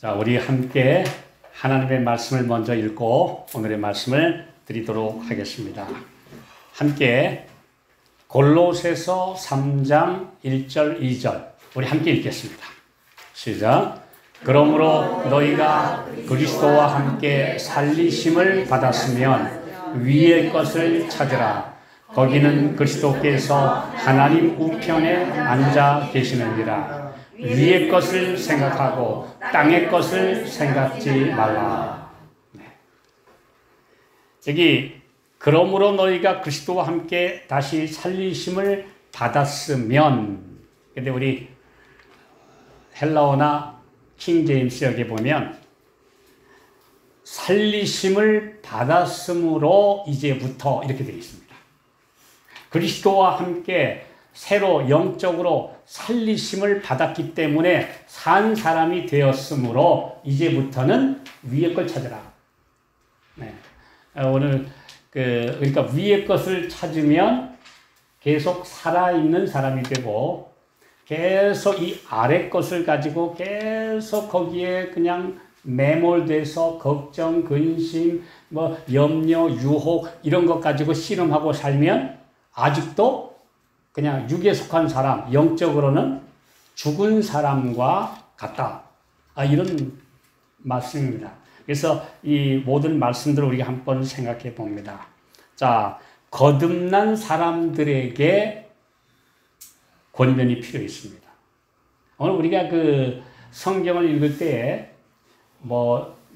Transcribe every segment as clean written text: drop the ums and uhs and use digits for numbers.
자, 우리 함께 하나님의 말씀을 먼저 읽고 오늘의 말씀을 드리도록 하겠습니다. 함께 골로새서 3장 1절 2절 우리 함께 읽겠습니다. 시작. 그러므로 너희가 그리스도와 함께 살리심을 받았으면 위의 것을 찾으라. 거기는 그리스도께서 하나님 우편에 앉아 계시느니라. 위의 것을 생각하고 땅의 것을 생각지 말라. 네. 여기 그러므로 너희가 그리스도와 함께 다시 살리심을 받았으면, 근데 우리 헬라어나 킹제임스 여기 보면 살리심을 받았으므로 이제부터 이렇게 되어 있습니다. 그리스도와 함께 새로 영적으로 살리심을 받았기 때문에 산 사람이 되었으므로 이제부터는 위의 걸 찾으라. 네. 오늘 그러니까 위의 것을 찾으면 계속 살아있는 사람이 되고 계속 이 아래 것을 가지고 계속 거기에 그냥 매몰돼서 걱정, 근심, 염려, 유혹 이런 것 가지고 씨름하고 살면 아직도 그냥 육에 속한 사람, 영적으로는 죽은 사람과 같다. 이런 말씀입니다. 그래서 이 모든 말씀들을 우리가 한번 생각해 봅니다. 자, 거듭난 사람들에게 권면이 필요 있습니다. 오늘 우리가 그 성경을 읽을 때에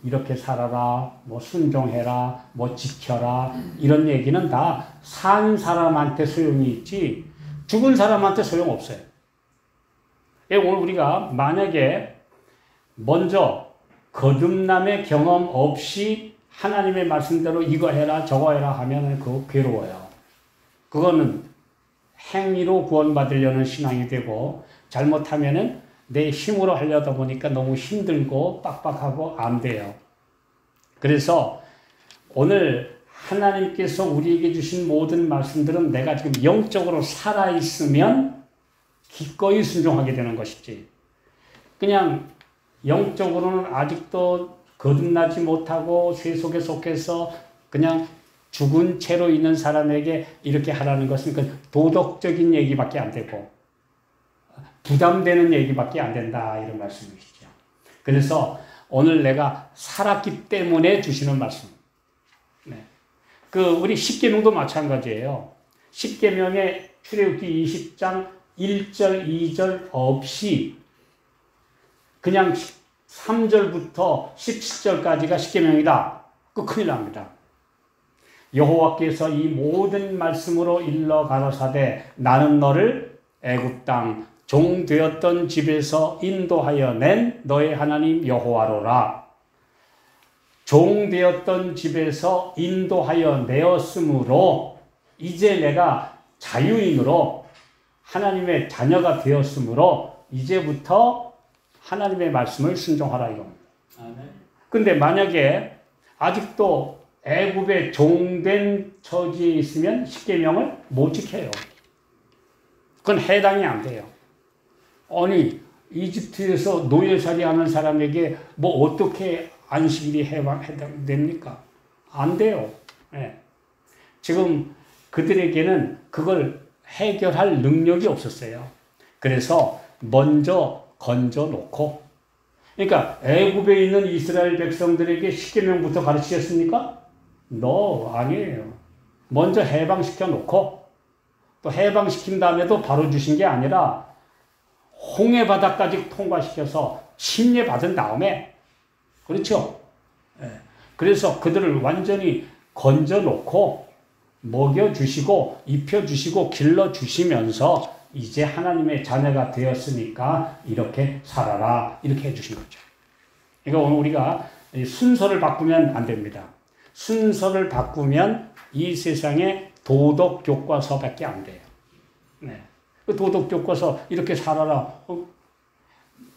이렇게 살아라, 순종해라, 지켜라, 이런 얘기는 다 산 사람한테 소용이 있지, 죽은 사람한테 소용없어요. 오늘 우리가 만약에 먼저 거듭남의 경험 없이 하나님의 말씀대로 이거 해라 저거 해라 하면 그거 괴로워요. 그거는 행위로 구원받으려는 신앙이 되고, 잘못하면은 내 힘으로 하려다 보니까 너무 힘들고 빡빡하고 안 돼요. 그래서 오늘 하나님께서 우리에게 주신 모든 말씀들은 내가 지금 영적으로 살아있으면 기꺼이 순종하게 되는 것이지, 그냥 영적으로는 아직도 거듭나지 못하고 세속에 속해서 그냥 죽은 채로 있는 사람에게 이렇게 하라는 것은 그 도덕적인 얘기밖에 안 되고 부담되는 얘기밖에 안 된다, 이런 말씀이시죠. 그래서 오늘 내가 살았기 때문에 주시는 말씀. 네. 우리 십계명도 마찬가지예요. 십계명의 출애굽기 20장 1절 2절 없이 그냥 3절부터 17절까지가 십계명이다. 그 큰일 납니다. 여호와께서 이 모든 말씀으로 일러 가라사대 나는 너를 애굽 땅 종 되었던 집에서 인도하여 낸 너의 하나님 여호와로라. 종 되었던 집에서 인도하여 내었으므로 이제 내가 자유인으로 하나님의 자녀가 되었으므로 이제부터 하나님의 말씀을 순종하라, 이겁니다. 근데 만약에 아직도 애굽의 종된 처지에 있으면 십계명을 못 지켜요. 그건 해당이 안 돼요. 아니, 이집트에서 노예살이 하는 사람에게 어떻게 안식일이 해당됩니까? 안 돼요. 네. 지금 그들에게는 그걸 해결할 능력이 없었어요. 그래서 먼저 건져놓고, 그러니까 애굽에 있는 이스라엘 백성들에게 십계명부터 가르치셨습니까? 아니에요. 먼저 해방시켜 놓고, 또 해방시킨 다음에도 바로 주신 게 아니라 홍해 바다까지 통과시켜서 침례받은 다음에, 그렇죠? 네. 그래서 그들을 완전히 건져놓고 먹여주시고 입혀주시고 길러주시면서 이제 하나님의 자녀가 되었으니까 이렇게 살아라, 이렇게 해주신 거죠. 그러니까 오늘 우리가 순서를 바꾸면 안 됩니다. 순서를 바꾸면 이 세상에 도덕 교과서밖에 안 돼요. 네. 그 도덕 교과서 이렇게 살아라,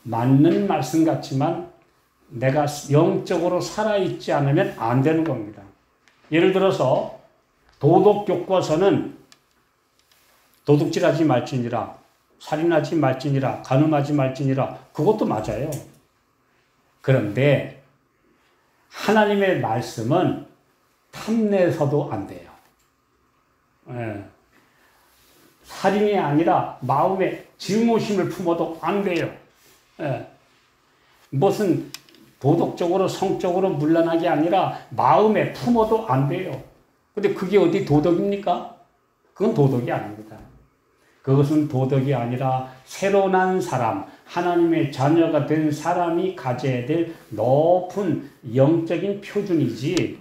맞는 말씀 같지만 내가 영적으로 살아있지 않으면 안 되는 겁니다. 예를 들어서 도덕 교과서는 도둑질하지 말지니라, 살인하지 말지니라, 간음하지 말지니라, 그것도 맞아요. 그런데 하나님의 말씀은 탐내서도 안 돼요. 예. 살인이 아니라 마음에 증오심을 품어도 안 돼요. 예. 무슨 도덕적으로 성적으로 문란하게 아니라 마음에 품어도 안 돼요. 근데 그게 어디 도덕입니까? 그건 도덕이 아닙니다. 그것은 도덕이 아니라 새로 난 사람, 하나님의 자녀가 된 사람이 가져야 될 높은 영적인 표준이지,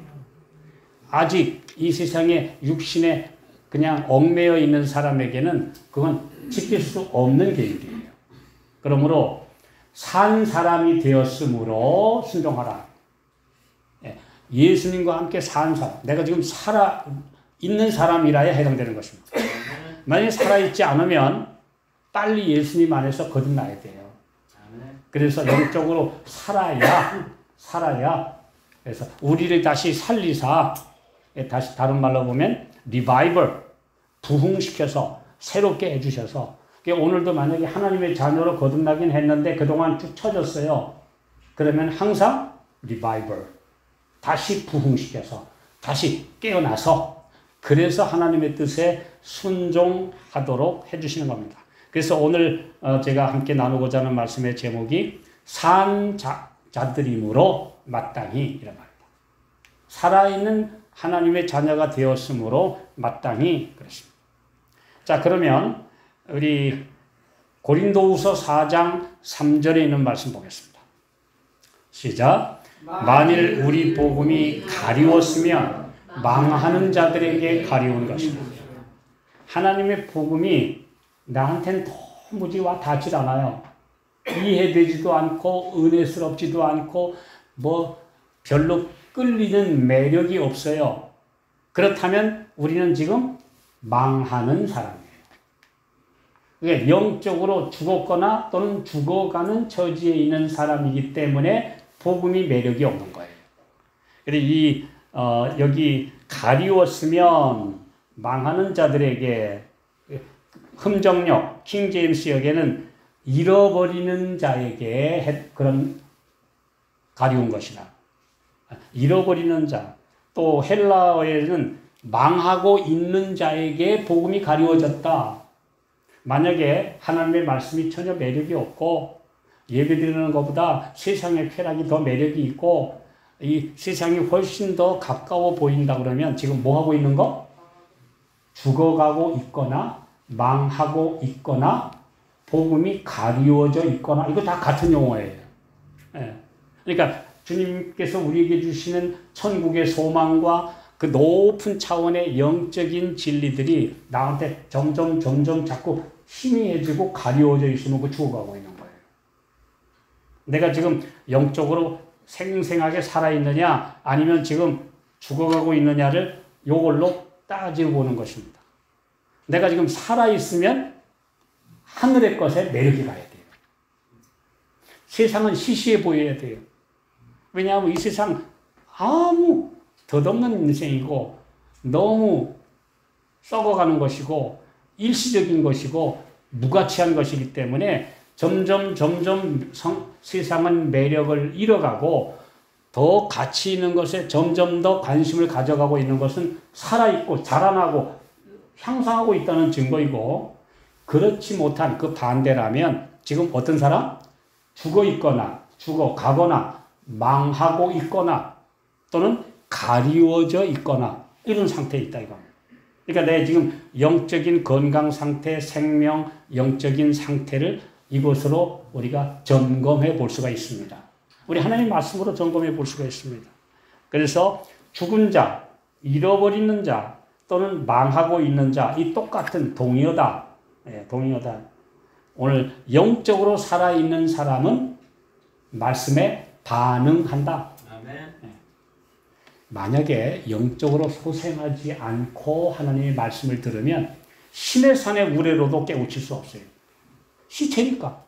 아직 이 세상에 육신에 그냥 얽매여 있는 사람에게는 그건 지킬 수 없는 계율이에요. 그러므로 산 사람이 되었으므로 순종하라. 예수님과 함께 산 사람, 내가 지금 살아 있는 사람이라야 해당되는 것입니다. 만약에 살아있지 않으면 빨리 예수님 안에서 거듭나야 돼요. 그래서 영적으로 살아야, 그래서 우리를 다시 살리사, 다시 다른 말로 보면 리바이벌, 부흥시켜서 새롭게 해주셔서, 오늘도 만약에 하나님의 자녀로 거듭나긴 했는데 그동안 쭉 처졌어요. 그러면 항상 리바이벌, 다시 부흥시켜서 다시 깨어나서, 그래서 하나님의 뜻에 순종하도록 해주시는 겁니다. 그래서 오늘 제가 함께 나누고자 하는 말씀의 제목이 산 자들이므로 마땅히, 이런 말입니다. 살아있는 하나님의 자녀가 되었으므로 마땅히 그렇습니다. 자, 그러면 우리 고린도후서 4장 3절에 있는 말씀 보겠습니다. 시작. 만일 우리 복음이 가리웠으면 망하는 자들에게 가리운 것입니다. 하나님의 복음이 나한테는 도무지 와 닿질 않아요. 이해되지도 않고 은혜스럽지도 않고 뭐 별로 끌리는 매력이 없어요. 그렇다면 우리는 지금 망하는 사람이에요. 그러니까 영적으로 죽었거나 또는 죽어가는 처지에 있는 사람이기 때문에 복음이 매력이 없는 거예요. 그래서 여기 가리웠으면 망하는 자들에게, 흠정역 킹제임스 역에는 잃어버리는 자에게 그런 가리운 것이다. 잃어버리는 자, 또 헬라어에는 망하고 있는 자에게 복음이 가리워졌다. 만약에 하나님의 말씀이 전혀 매력이 없고 예배드리는 것보다 세상의 쾌락이 더 매력이 있고 이 세상이 훨씬 더 가까워 보인다 그러면 지금 뭐 하고 있는 거? 죽어가고 있거나 망하고 있거나 복음이 가리워져 있거나, 이거 다 같은 용어예요. 예. 그러니까 주님께서 우리에게 주시는 천국의 소망과 그 높은 차원의 영적인 진리들이 나한테 점점 자꾸 희미해지고 가리워져 있으면 그 죽어가고 있는 거예요. 내가 지금 영적으로 생생하게 살아있느냐 아니면 지금 죽어가고 있느냐를 이걸로 따지고 보는 것입니다. 내가 지금 살아있으면 하늘의 것에 매력이 가야 돼요. 세상은 시시해 보여야 돼요. 왜냐하면 이 세상 아무 덧없는 인생이고 너무 썩어가는 것이고 일시적인 것이고 무가치한 것이기 때문에 점점 세상은 매력을 잃어가고 더 가치 있는 것에 점점 더 관심을 가져가고 있는 것은 살아있고 자라나고 향상하고 있다는 증거이고, 그렇지 못한 그 반대라면 지금 어떤 사람? 죽어가거나 망하고 있거나 또는 가리워져 있거나 이런 상태에 있다 이겁니다. 그러니까 내 지금 영적인 건강 상태, 생명, 영적인 상태를 이것으로 우리가 점검해 볼 수가 있습니다. 우리 하나님 말씀으로 점검해 볼 수가 있습니다. 그래서 죽은 자, 잃어버리는 자 또는 망하고 있는 자, 이 똑같은 동의어다. 동의어다. 오늘 영적으로 살아있는 사람은 말씀에 반응한다. 아멘. 만약에 영적으로 소생하지 않고 하나님의 말씀을 들으면 신의 산의 우레로도 깨우칠 수 없어요. 시체니까.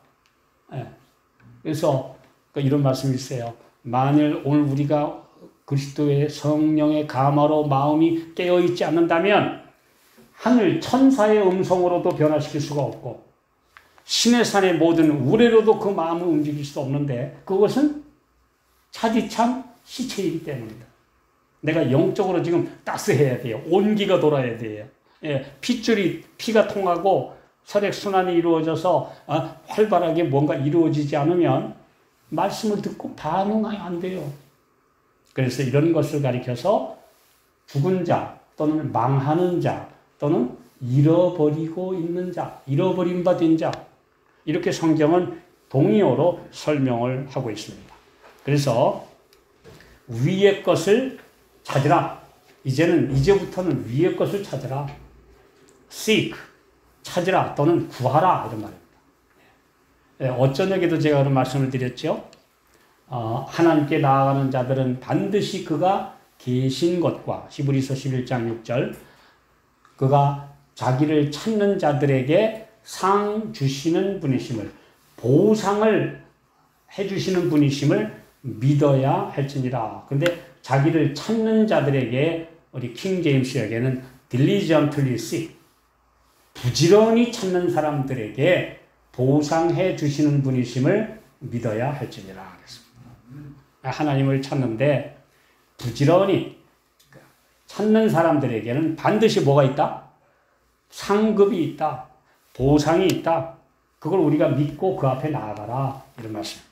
그래서 이런 말씀이 있어요. 만일 오늘 우리가 그리스도의 성령의 감화로 마음이 깨어있지 않는다면 하늘 천사의 음성으로도 변화시킬 수가 없고 신의 산의 모든 우레로도 그 마음을 움직일 수 없는데, 그것은 차디찬 시체이기 때문입니다. 내가 영적으로 지금 따스해야 돼요. 온기가 돌아야 돼요. 예, 피가 통하고 혈액순환이 이루어져서 활발하게 뭔가 이루어지지 않으면 말씀을 듣고 반응이 안 돼요. 그래서 이런 것을 가리켜서 죽은 자 또는 망하는 자 또는 잃어버리고 있는 자, 잃어버린 바 된 자, 이렇게 성경은 동의어로 설명을 하고 있습니다. 그래서 위의 것을 찾으라. 이제부터는 위의 것을 찾으라. seek, 찾으라 또는 구하라 이런 말입니다. 어쩌냐에도 제가 그런 말씀을 드렸죠. 하나님께 나아가는 자들은 반드시 그가 계신 것과 히브리서 11장 6절 그가 자기를 찾는 자들에게 상 주시는 분이심을, 보상을 해주시는 분이심을 믿어야 할지니라. 근데 자기를 찾는 자들에게 우리 킹 제임스에게는 diligently seek, 부지런히 찾는 사람들에게 보상해 주시는 분이심을 믿어야 할지니라 그랬습니다. 하나님을 찾는데 부지런히 찾는 사람들에게는 반드시 뭐가 있다? 상급이 있다. 보상이 있다. 그걸 우리가 믿고 그 앞에 나아가라. 이런 말씀입니다.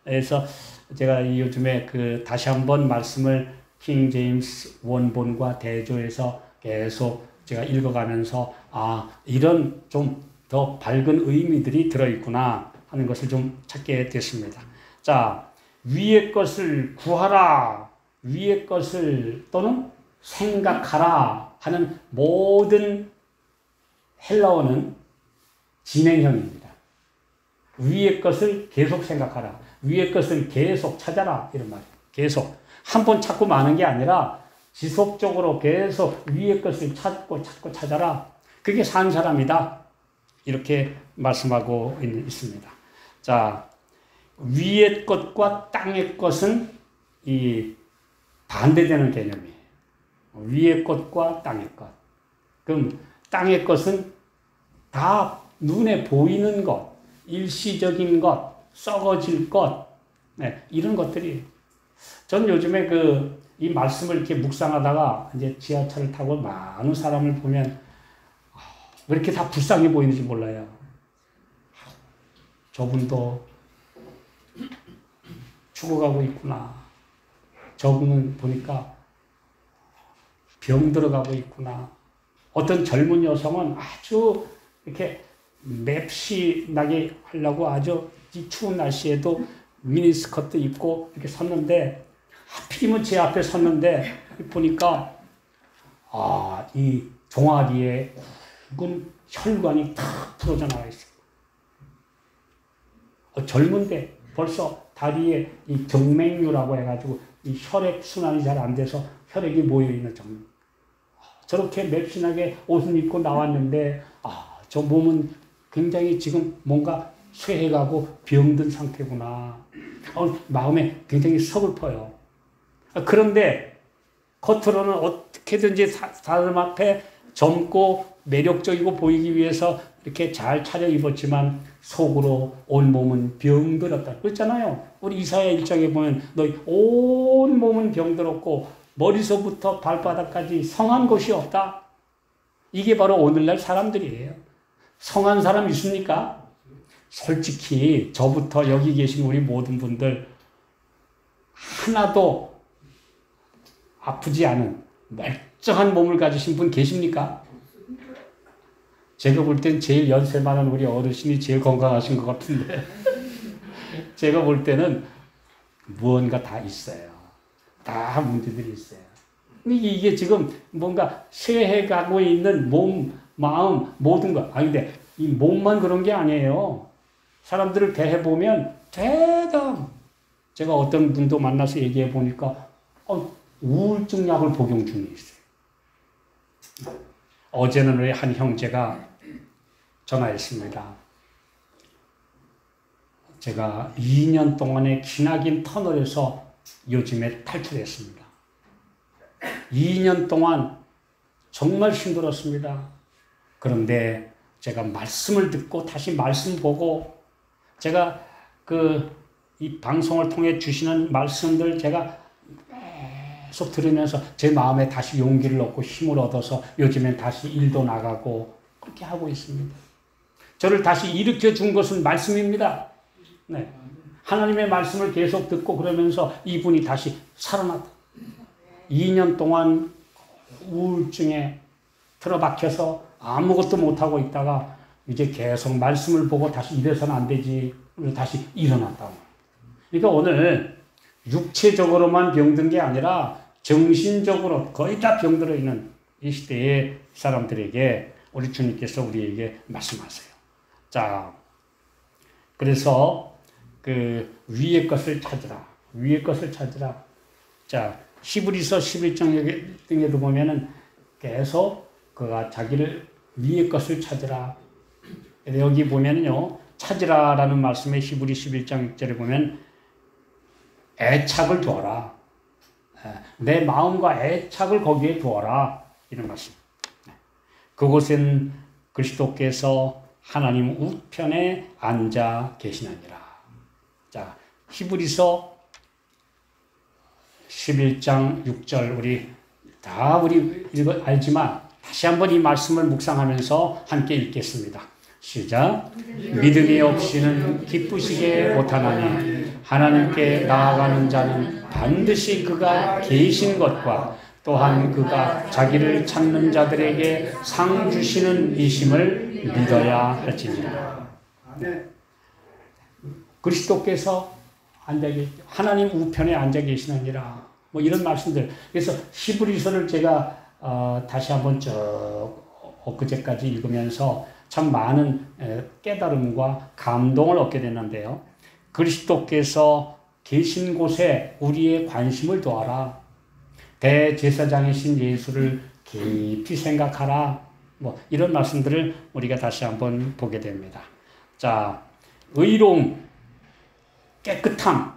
그래서 제가 요즘에 다시 한번 말씀을 킹 제임스 원본과 대조해서 계속 제가 읽어가면서 이런 좀 더 밝은 의미들이 들어있구나 하는 것을 좀 찾게 됐습니다. 자, 위의 것을 구하라. 위의 것을 또는 생각하라 하는 모든 헬라어는 진행형입니다. 위의 것을 계속 생각하라. 위의 것을 계속 찾아라. 이런 말이에요. 계속. 한 번 찾고 마는 게 아니라 지속적으로 계속 위의 것을 찾고 찾아라. 그게 산 사람이다. 이렇게 말씀하고 있습니다. 자, 위의 것과 땅의 것은 이 반대되는 개념이에요. 위의 것과 땅의 것. 그럼 땅의 것은 다 눈에 보이는 것, 일시적인 것, 썩어질 것, 이런 것들이. 저는 요즘에 이 말씀을 이렇게 묵상하다가 이제 지하철을 타고 많은 사람을 보면 왜 이렇게 다 불쌍해 보이는지 몰라요. 저분도 죽어가고 있구나. 저분은 보니까 병 들어가고 있구나. 어떤 젊은 여성은 아주 이렇게 맵시나게 하려고 아주 이 추운 날씨에도 미니스커트 입고 이렇게 섰는데 하필이면 제 앞에 섰는데 보니까 이 종아리에 굵은 혈관이 탁 풀어져 나와 있어요. 젊은데 벌써 다리에 이 정맥류라고 해가지고 이 혈액 순환이 잘 안 돼서 혈액이 모여있는 정맥. 저렇게 맵신하게 옷을 입고 나왔는데 저 몸은 굉장히 지금 뭔가 쇠해가고 병든 상태구나. 마음에 굉장히 서글퍼요. 그런데 겉으로는 어떻게든지 사람 앞에 젊고 매력적이고 보이기 위해서 이렇게 잘 차려입었지만 속으로 온 몸은 병들었다. 그랬잖아요. 우리 이사야 1장에 보면 너희 온 몸은 병들었고 머리서부터 발바닥까지 성한 것이 없다. 이게 바로 오늘날 사람들이에요. 성한 사람 있습니까? 솔직히 저부터 여기 계신 우리 모든 분들 하나도 아프지 않은 멀쩡한 몸을 가지신 분 계십니까? 제가 볼 땐 제일 연세 많은 우리 어르신이 제일 건강하신 것 같은데 제가 볼 때는 무언가 다 있어요. 다 문제들이 있어요. 이게 지금 뭔가 쇠해가고 있는 몸, 마음, 모든 것. 근데 이 몸만 그런 게 아니에요. 사람들을 대해보면 제가 어떤 분도 만나서 얘기해 보니까 우울증 약을 복용 중에 있어요. 어제는 우리 한 형제가 전화했습니다. 제가 2년 동안의 기나긴 터널에서 요즘에 탈출했습니다. 2년 동안 정말 힘들었습니다. 그런데 제가 말씀을 듣고 다시 말씀 보고 제가 이 방송을 통해 주시는 말씀들 제가 계속 들으면서 제 마음에 다시 용기를 얻고 힘을 얻어서 요즘엔 다시 일도 나가고 그렇게 하고 있습니다. 저를 다시 일으켜 준 것은 말씀입니다. 네. 하나님의 말씀을 계속 듣고 그러면서 이분이 다시 살아났다. 2년 동안 우울증에 틀어박혀서 아무것도 못하고 있다가 이제 계속 말씀을 보고 다시 이래서는 안 되지. 다시 일어났다. 그러니까 오늘 육체적으로만 병든 게 아니라 정신적으로 거의 다 병들어 있는 이 시대의 사람들에게 우리 주님께서 우리에게 말씀하세요. 자, 그래서 그 위의 것을 찾으라. 위의 것을 찾으라. 자, 히브리서 11장 등에도 보면은 계속 그가 자기를 위의 것을 찾으라. 여기 보면은요, 찾으라라는 말씀에 히브리 11장 6절에 보면 애착을 두어라. 내 마음과 애착을 거기에 두어라. 이런 말씀. 그곳엔 그리스도께서 하나님 우편에 앉아 계시느니라. 자, 히브리서 11장 6절 우리 알지만 다시 한번 이 말씀을 묵상하면서 함께 읽겠습니다. 시작. 믿음이 없이는 기쁘시게 못하나니 하나님께 나아가는 자는 반드시 그가 계신 것과 또한 그가 자기를 찾는 자들에게 상 주시는 이심을 믿어야 할지니라. 그리스도께서 하나님 우편에 앉아 계시느니라. 뭐 이런 말씀들. 그래서 히브리서를 제가 다시 한번 엊그제까지 읽으면서 참 많은 깨달음과 감동을 얻게 됐는데요. 그리스도께서 계신 곳에 우리의 관심을 두어라. 대제사장이신 예수를 깊이 생각하라. 뭐 이런 말씀들을 우리가 다시 한번 보게 됩니다. 자, 의로움, 깨끗함,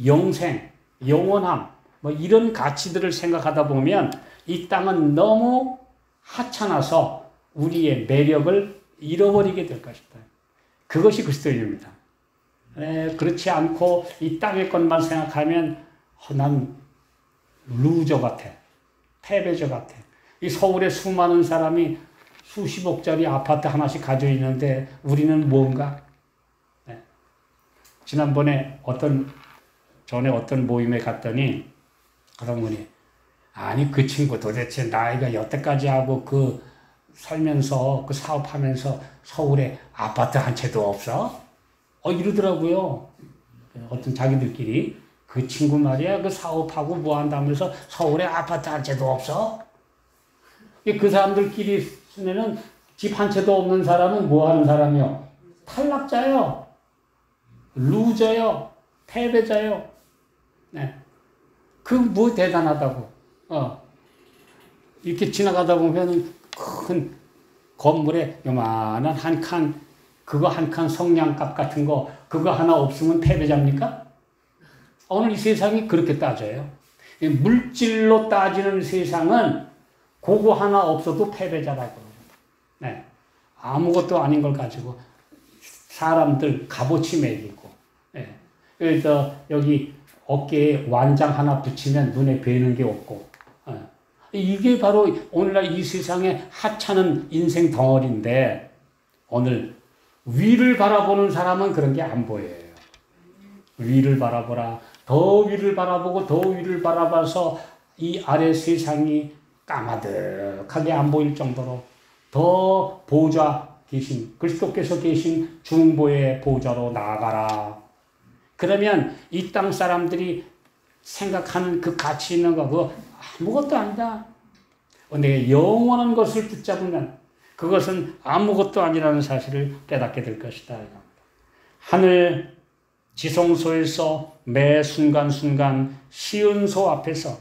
영생, 영원함, 뭐 이런 가치들을 생각하다 보면 이 땅은 너무 하찮아서 우리의 매력을 잃어버리게 될 것이다. 그것이 그리스도입니다. 그렇지 않고 이 땅의 것만 생각하면 난 루저 같아. 패배자 같아. 이 서울에 수많은 사람이 수십억짜리 아파트 하나씩 가지고 있는데 우리는 뭔가? 지난번에 전에 어떤 모임에 갔더니 그런 분이 아니 그 친구 도대체 나이가 여태까지 하고 살면서 사업하면서 서울에 아파트 한 채도 없어? 이러더라고요. 어떤 자기들끼리 그 친구 말이야 그 사업하고 뭐 한다면서 서울에 아파트 한 채도 없어? 그 사람들끼리 쓰면은 집 한 채도 없는 사람은 뭐 하는 사람이요? 탈락자요. 루저요. 패배자요. 네. 뭐 대단하다고. 이렇게 지나가다 보면 큰 건물에 요만한 한 칸, 그거 한 칸 성냥갑 같은 거, 그거 하나 없으면 패배자입니까? 오늘 이 세상이 그렇게 따져요. 물질로 따지는 세상은 그거 하나 없어도 패배자라고. 네. 아무것도 아닌 걸 가지고 사람들 값어치 매기고. 네. 그래서 여기 어깨에 완장 하나 붙이면 눈에 뵈는 게 없고. 이게 바로 오늘날 이 세상의 하찮은 인생 덩어리인데 오늘 위를 바라보는 사람은 그런 게 안 보여요. 위를 바라보라. 더 위를 바라보고 더 위를 바라봐서 이 아래 세상이 까마득하게 안 보일 정도로 더 보좌 계신 그리스도께서 계신 중보의 보좌로 나아가라. 그러면 이 땅 사람들이 생각하는 그 가치 있는 거 그거 아무것도 아니다. 내가 영원한 것을 붙잡으면 그것은 아무것도 아니라는 사실을 깨닫게 될 것이다. 하늘 지성소에서 매 순간순간 시은소 앞에서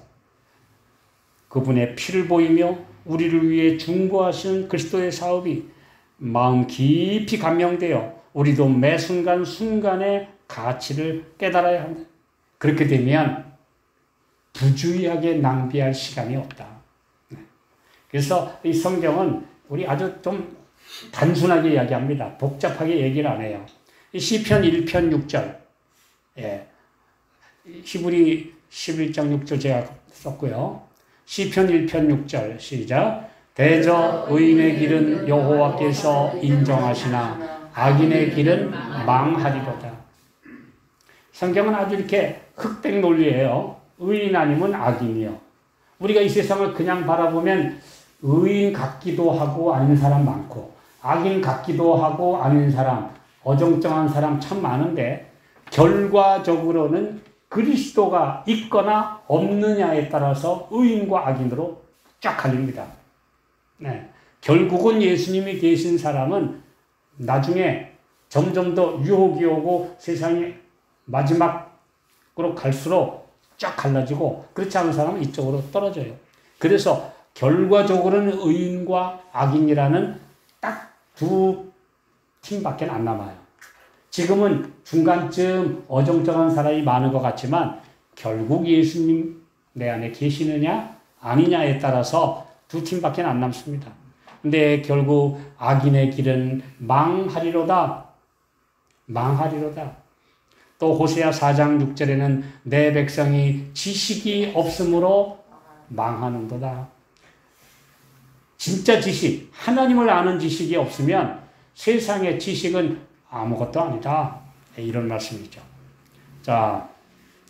그분의 피를 보이며 우리를 위해 중보하시는 그리스도의 사업이 마음 깊이 감명되어 우리도 매 순간순간의 가치를 깨달아야 한다. 그렇게 되면 부주의하게 낭비할 시간이 없다. 그래서 이 성경은 우리 아주 좀 단순하게 이야기합니다. 복잡하게 얘기를 안 해요. 이 시편 1편 6절 예. 히브리 11장 6절 제가 썼고요. 시편 1편 6절 시작. 대저 의인의 길은 여호와께서 인정하시나 악인의 길은 망하리로다. 성경은 아주 이렇게 흑백 논리예요. 의인 아니면 악인이요. 우리가 이 세상을 그냥 바라보면 의인 같기도 하고 아닌 사람 많고 악인 같기도 하고 아닌 사람, 어정쩡한 사람 참 많은데 결과적으로는 그리스도가 있거나 없느냐에 따라서 의인과 악인으로 쫙 갈립니다. 네. 결국은 예수님이 계신 사람은 나중에 점점 더 유혹이 오고 세상이 마지막으로 갈수록 쫙 갈라지고 그렇지 않은 사람은 이쪽으로 떨어져요. 그래서 결과적으로는 의인과 악인이라는 딱 두 팀밖에 안 남아요. 지금은 중간쯤 어정쩡한 사람이 많은 것 같지만 결국 예수님 내 안에 계시느냐 아니냐에 따라서 두 팀밖에 안 남습니다. 근데 결국 악인의 길은 망하리로다. 망하리로다. 또 호세아 4장 6절에는 내 백성이 지식이 없으므로 망하는도다. 진짜 지식, 하나님을 아는 지식이 없으면 세상의 지식은 아무것도 아니다. 이런 말씀이죠. 자,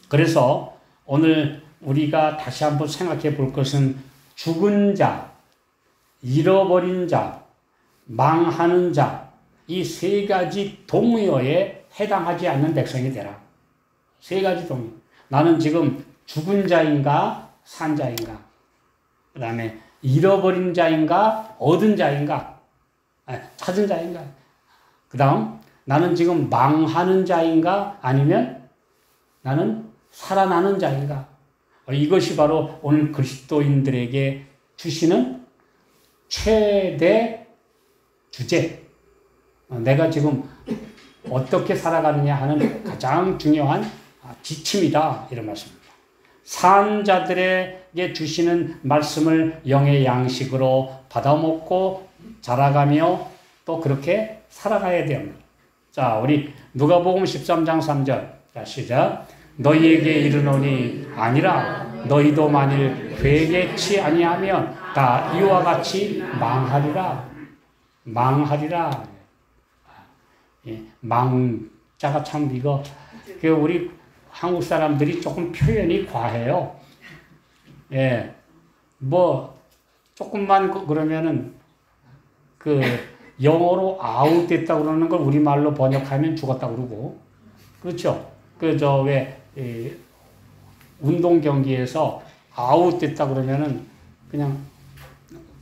그래서 오늘 우리가 다시 한번 생각해 볼 것은 죽은 자, 잃어버린 자, 망하는 자, 이 세 가지 동의어에 해당하지 않는 백성이 되라. 세 가지 동의. 나는 지금 죽은 자인가, 산 자인가? 그 다음에 잃어버린 자인가, 얻은 자인가? 찾은 자인가? 그 다음, 나는 지금 망하는 자인가? 아니면 나는 살아나는 자인가? 이것이 바로 오늘 그리스도인들에게 주시는 최대 주제. 내가 지금 어떻게 살아가느냐 하는 가장 중요한 지침이다. 이런 말씀입니다. 산 자들에게 주시는 말씀을 영의 양식으로 받아먹고 자라가며 또 그렇게 살아가야 됩니다. 자, 우리 누가복음 13장 3절. 자, 시작. 너희에게 이르노니 아니라 너희도 만일 회개치 아니하면 다 이와 같이 망하리라. 망하리라. 예, 망자가 참 이거 우리 한국 사람들이 조금 표현이 과해요. 예, 뭐 조금만 그러면은 그 영어로 아웃됐다 그러는 걸 우리말로 번역하면 죽었다 그러고 그렇죠. 그 저 왜 운동 경기에서 아웃됐다 그러면은 그냥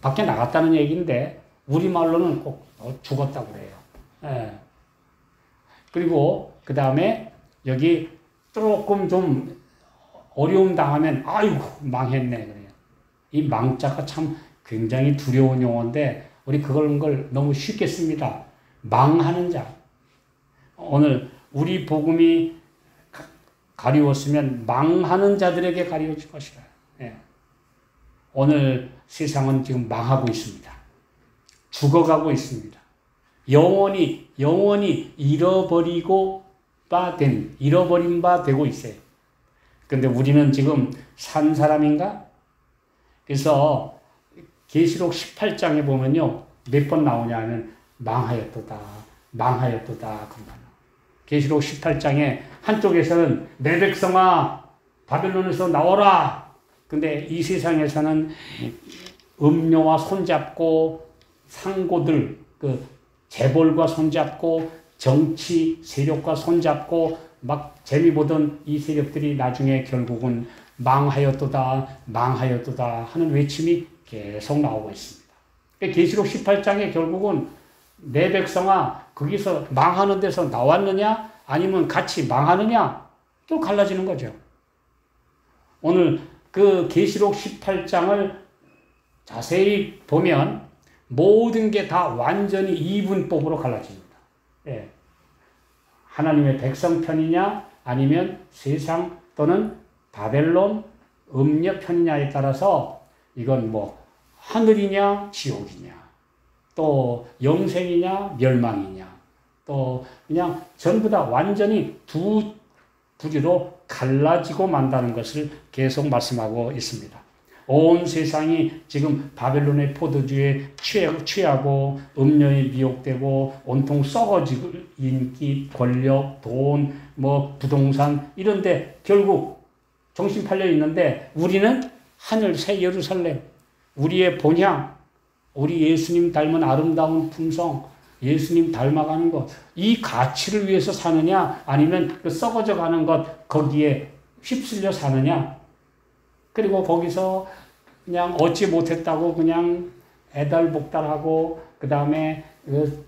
밖에 나갔다는 얘기인데 우리말로는 꼭 죽었다 그래요. 예. 그리고 그 다음에 여기 조금 좀 어려움 당하면 아이고 망했네 그래요. 이 망자가 참 굉장히 두려운 용어인데 우리 그걸 너무 쉽게 씁니다. 망하는 자. 오늘 우리 복음이 가리웠으면 망하는 자들에게 가리워질 것이다. 예. 오늘 세상은 지금 망하고 있습니다. 죽어가고 있습니다. 영원히 잃어버린 바 되고 있어요. 근데 우리는 지금 산 사람인가? 그래서 계시록 18장에 보면요. 몇 번 나오냐 하면 망하였도다. 망하였도다. 계시록 18장에 한쪽에서는 내 백성아 바벨론에서 나오라. 근데 이 세상에서는 음료와 손잡고 상고들 그 재벌과 손잡고 정치 세력과 손잡고 막 재미 보던 이 세력들이 나중에 결국은 망하였도다 망하였도다 하는 외침이 계속 나오고 있습니다. 계시록 18장에 결국은 내 백성아 거기서 망하는 데서 나왔느냐 아니면 같이 망하느냐 또 갈라지는 거죠. 오늘 그 계시록 18장을 자세히 보면 모든 게 다 완전히 이분법으로 갈라집니다. 예. 하나님의 백성 편이냐 아니면 세상 또는 바벨론 음녀 편이냐에 따라서 이건 뭐 하늘이냐 지옥이냐 또 영생이냐 멸망이냐 또 그냥 전부 다 완전히 두 부지로 갈라지고 만다는 것을 계속 말씀하고 있습니다. 온 세상이 지금 바벨론의 포도주에 취하고 음료에 미혹되고 온통 썩어지고 인기, 권력, 돈, 부동산 이런데 결국 정신 팔려 있는데 우리는 하늘 새 예루살렘, 우리의 본향, 우리 예수님 닮은 아름다운 품성, 예수님 닮아가는 것, 이 가치를 위해서 사느냐 아니면 그 썩어져 가는 것 거기에 휩쓸려 사느냐, 그리고 거기서 그냥 얻지 못했다고 그냥 애달복달하고 그 다음에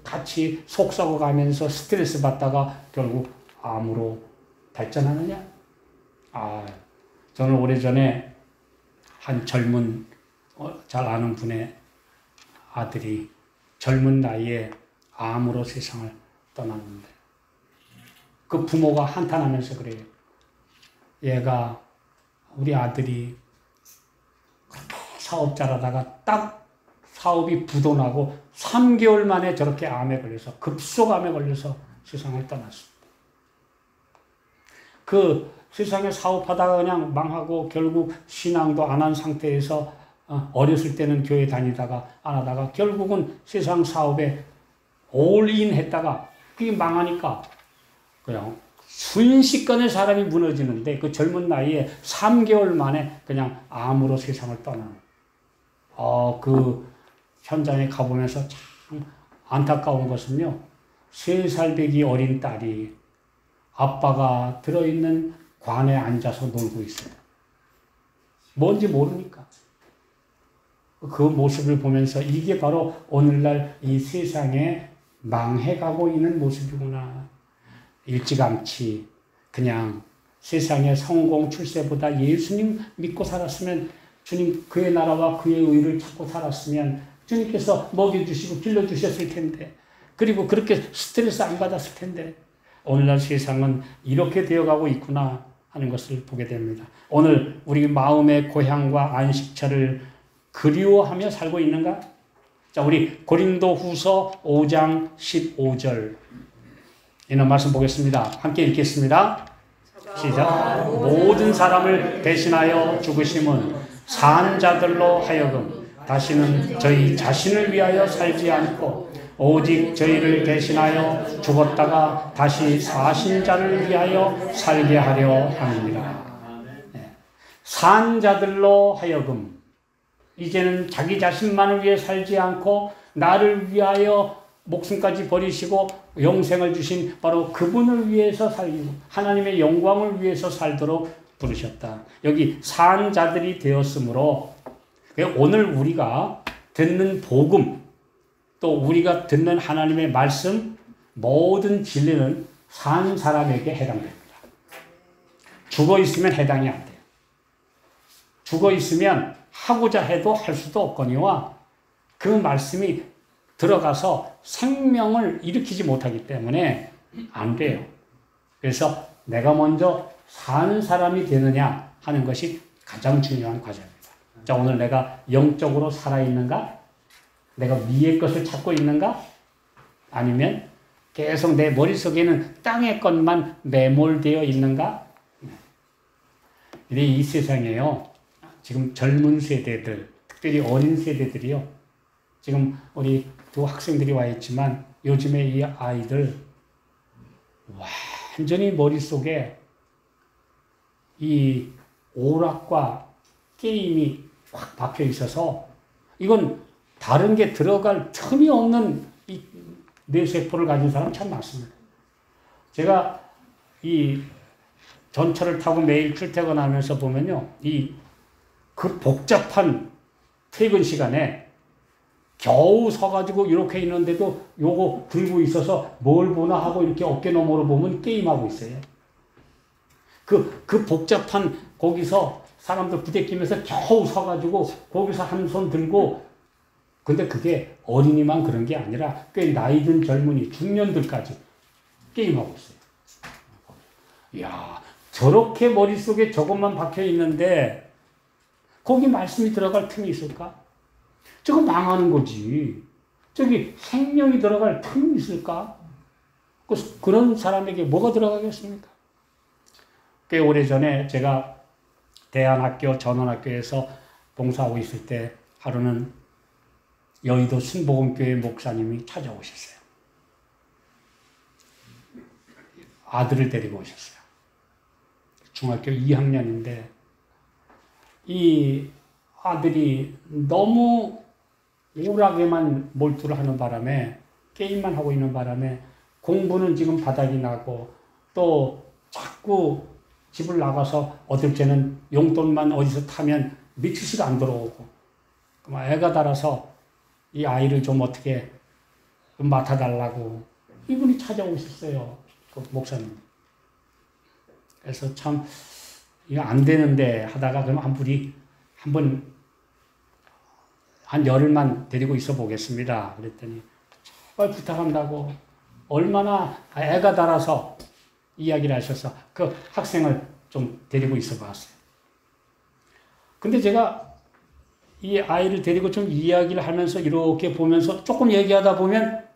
같이 속 썩어가면서 스트레스 받다가 결국 암으로 발전하느냐. 저는 오래전에 한 젊은 잘 아는 분의 아들이 젊은 나이에 암으로 세상을 떠났는데 그 부모가 한탄하면서 그래요. 얘가 우리 아들이 사업자라다가 딱 사업이 부도나고 3개월 만에 저렇게 암에 걸려서 급속암에 걸려서 세상을 떠났습니다. 그 세상에 사업하다가 그냥 망하고 결국 신앙도 안 한 상태에서 어렸을 때는 교회 다니다가 안 하다가 결국은 세상 사업에 올인 했다가 그게 망하니까 그냥 순식간에 사람이 무너지는데 그 젊은 나이에 3개월 만에 그냥 암으로 세상을 떠나는. 그 현장에 가보면서 참 안타까운 것은요, 3살 배기 어린 딸이 아빠가 들어있는 관에 앉아서 놀고 있어요. 뭔지 모르니까. 그 모습을 보면서 이게 바로 오늘날 이 세상에 망해가고 있는 모습이구나. 일찌감치 그냥 세상의 성공 출세보다 예수님 믿고 살았으면, 주님 그의 나라와 그의 의를 찾고 살았으면 주님께서 먹여주시고 길러주셨을 텐데, 그리고 그렇게 스트레스 안 받았을 텐데, 오늘날 세상은 이렇게 되어가고 있구나 하는 것을 보게 됩니다. 오늘 우리 마음의 고향과 안식처를 그리워하며 살고 있는가? 자, 우리 고린도 후서 5장 15절 이런 말씀 보겠습니다. 함께 읽겠습니다. 시작. 모든 사람을 대신하여 죽으심은 산 자들로 하여금 다시는 저희 자신을 위하여 살지 않고 오직 저희를 대신하여 죽었다가 다시 사신 자를 위하여 살게 하려 함입니다. 산 자들로 하여금 이제는 자기 자신만을 위해 살지 않고 나를 위하여 목숨까지 버리시고 영생을 주신 바로 그분을 위해서 살고 하나님의 영광을 위해서 살도록 부르셨다. 여기 산 자들이 되었으므로 오늘 우리가 듣는 복음, 또 우리가 듣는 하나님의 말씀, 모든 진리는 산 사람에게 해당됩니다. 죽어 있으면 해당이 안 돼요. 죽어 있으면 하고자 해도 할 수도 없거니와 그 말씀이 들어가서 생명을 일으키지 못하기 때문에 안 돼요. 그래서 내가 먼저 사는 사람이 되느냐 하는 것이 가장 중요한 과정입니다. 자, 오늘 내가 영적으로 살아있는가? 내가 위의 것을 찾고 있는가? 아니면 계속 내 머릿속에는 땅의 것만 매몰되어 있는가? 이 세상에요, 지금 젊은 세대들, 특별히 어린 세대들이요, 지금 우리 두 학생들이 와 있지만 요즘에 이 아이들 완전히 머릿속에 이 오락과 게임이 확 박혀 있어서 이건 다른 게 들어갈 틈이 없는 이 뇌세포를 가진 사람 참 많습니다. 제가 이 전철을 타고 매일 출퇴근하면서 보면요, 그 복잡한 퇴근 시간에 겨우 서가지고 이렇게 있는데도 요거 들고 있어서 뭘 보나 하고 이렇게 어깨 너머로 보면 게임하고 있어요. 그 복잡한 거기서 사람들 부대끼면서 겨우 서가지고 거기서 한 손 들고, 근데 그게 어린이만 그런 게 아니라 꽤 나이 든 젊은이, 중년들까지 게임하고 있어요. 이야, 저렇게 머릿속에 저것만 박혀 있는데 거기 말씀이 들어갈 틈이 있을까? 저거 망하는 거지. 저기 생명이 들어갈 틈이 있을까? 그런 사람에게 뭐가 들어가겠습니까? 꽤 오래전에 제가 대안학교 전원학교에서 봉사하고 있을 때 하루는 여의도 순복음교회 목사님이 찾아오셨어요. 아들을 데리고 오셨어요. 중학교 2학년인데 이 아들이 너무 우울하게만 몰두를 하는 바람에 게임만 하고 있는 바람에 공부는 지금 바닥이 나고 또 자꾸 집을 나가서 어떨 때는 용돈만 어디서 타면 며칠씩 안 들어오고 애가 달아서 이 아이를 좀 어떻게 맡아달라고 이분이 찾아오셨어요. 그 목사님. 그래서 참 이거 안 되는데 하다가 그럼 한번 한 열흘만 데리고 있어 보겠습니다. 그랬더니 제발 부탁한다고 얼마나 애가 달아서 이야기를 하셔서 그 학생을 좀 데리고 있어 봤어요. 근데 제가 이 아이를 데리고 좀 이야기를 하면서 이렇게 보면서 조금 얘기하다 보면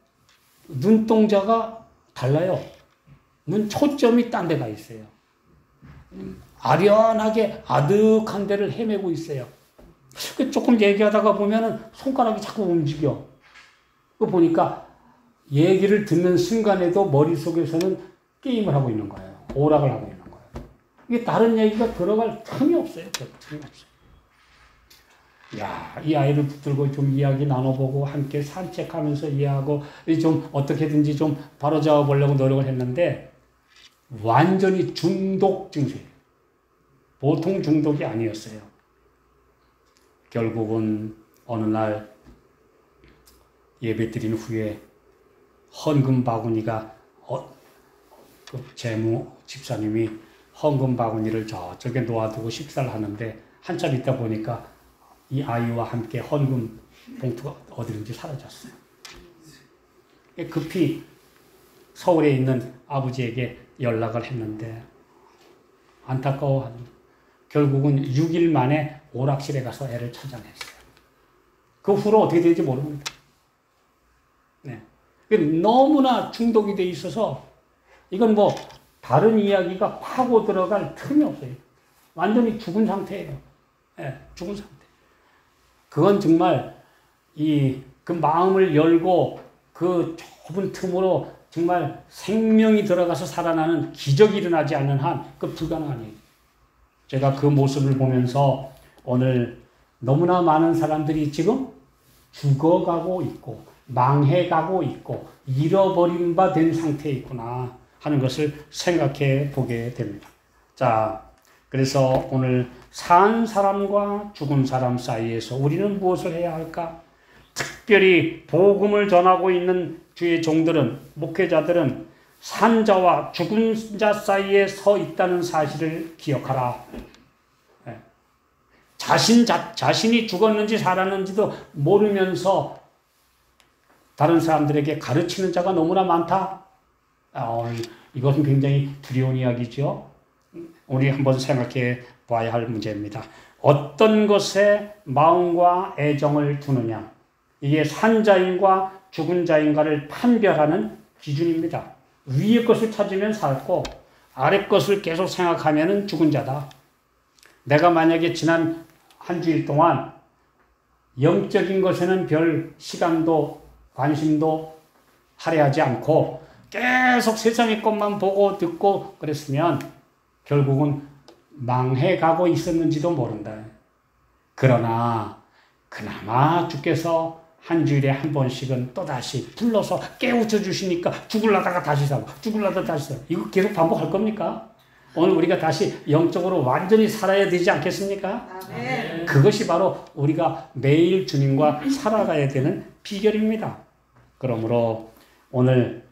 눈동자가 달라요. 눈 초점이 딴 데가 있어요. 아련하게 아득한 데를 헤매고 있어요. 조금 얘기하다가 보면은 손가락이 자꾸 움직여. 그 보니까 얘기를 듣는 순간에도 머릿속에서는 게임을 하고 있는 거예요. 오락을 하고 있는 거예요. 이게 다른 얘기가 들어갈 틈이 없어요. 틈이 없어요. 야, 이 아이를 붙들고 좀 이야기 나눠보고 함께 산책하면서 이해하고 좀 어떻게든지 좀 바로잡아 보려고 노력을 했는데 완전히 중독 증세예요. 보통 중독이 아니었어요. 결국은 어느 날 예배 드린 후에 헌금 바구니가 그 재무 집사님이 헌금 바구니를 저쪽에 놓아두고 식사를 하는데 한참 있다 보니까 이 아이와 함께 헌금 봉투가 어디든지 사라졌어요. 급히 서울에 있는 아버지에게 연락을 했는데 안타까워하는 결국은 6일 만에 오락실에 가서 애를 찾아냈어요. 그 후로 어떻게 될지 모릅니다. 네. 너무나 중독이 돼 있어서 이건 뭐 다른 이야기가 파고 들어갈 틈이 없어요. 완전히 죽은 상태예요. 네, 죽은 상태. 그건 정말 그 마음을 열고 그 좁은 틈으로 정말 생명이 들어가서 살아나는 기적이 일어나지 않는 한 그 불가능한 일이에요. 제가 그 모습을 보면서 오늘 너무나 많은 사람들이 지금 죽어가고 있고 망해가고 있고 잃어버린 바 된 상태에 있구나 하는 것을 생각해 보게 됩니다. 자, 그래서 오늘 산 사람과 죽은 사람 사이에서 우리는 무엇을 해야 할까? 특별히 복음을 전하고 있는 주의 종들은, 목회자들은 산 자와 죽은 자 사이에 서 있다는 사실을 기억하라. 자신이 죽었는지 살았는지도 모르면서 다른 사람들에게 가르치는 자가 너무나 많다. 이것은 굉장히 두려운 이야기죠. 우리 한번 생각해 봐야 할 문제입니다. 어떤 것에 마음과 애정을 두느냐. 이게 산자인과 죽은 자인가를 판별하는 기준입니다. 위의 것을 찾으면 살고 아래 것을 계속 생각하면 죽은 자다. 내가 만약에 지난 한 주일 동안 영적인 것에는 별 시간도 관심도 할애하지 않고 계속 세상의 것만 보고 듣고 그랬으면 결국은 망해가고 있었는지도 모른다. 그러나 그나마 주께서 한 주일에 한 번씩은 또다시 불러서 깨우쳐 주시니까 죽을라다가 다시 사고 죽을라다가 다시 사고 이거 계속 반복할 겁니까? 오늘 우리가 다시 영적으로 완전히 살아야 되지 않겠습니까? 아멘. 그것이 바로 우리가 매일 주님과 살아가야 되는 비결입니다. 그러므로 오늘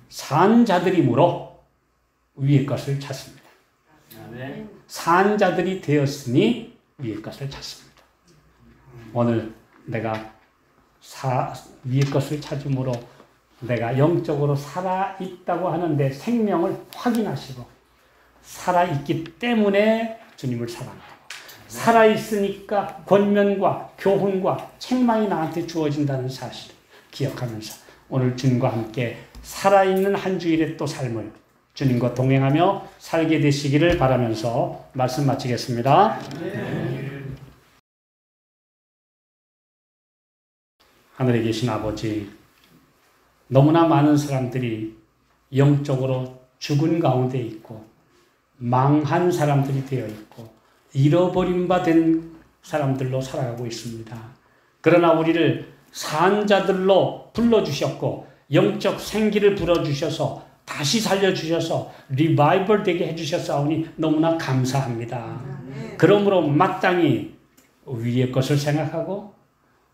산 자들이므로 위의 것을 찾습니다. 아멘. 산 자들이 되었으니 위의 것을 찾습니다. 오늘 내가 위의 것을 찾음으로 내가 영적으로 살아있다고 하는데 생명을 확인하시고 살아있기 때문에 주님을 사랑하고 살아있으니까 권면과 교훈과 책망이 나한테 주어진다는 사실을 기억하면서 오늘 주님과 함께 살아있는 한 주일의 또 삶을 주님과 동행하며 살게 되시기를 바라면서 말씀 마치겠습니다. 하늘에 계신 아버지, 너무나 많은 사람들이 영적으로 죽은 가운데 있고 망한 사람들이 되어 있고 잃어버림 바 된 사람들로 살아가고 있습니다. 그러나 우리를 산 자들로 불러주셨고 영적 생기를 불어주셔서 다시 살려주셔서 리바이벌 되게 해주셨사오니 너무나 감사합니다. 그러므로 마땅히 위의 것을 생각하고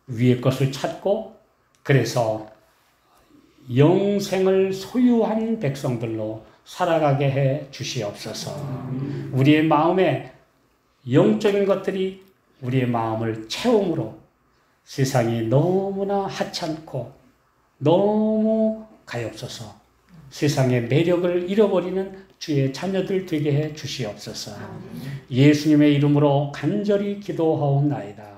위의 것을 찾고 그래서 영생을 소유한 백성들로 살아가게 해 주시옵소서. 우리의 마음에 영적인 것들이 우리의 마음을 채움으로 세상이 너무나 하찮고 너무 가엾어서 세상의 매력을 잃어버리는 주의 자녀들 되게 해 주시옵소서. 예수님의 이름으로 간절히 기도하옵나이다.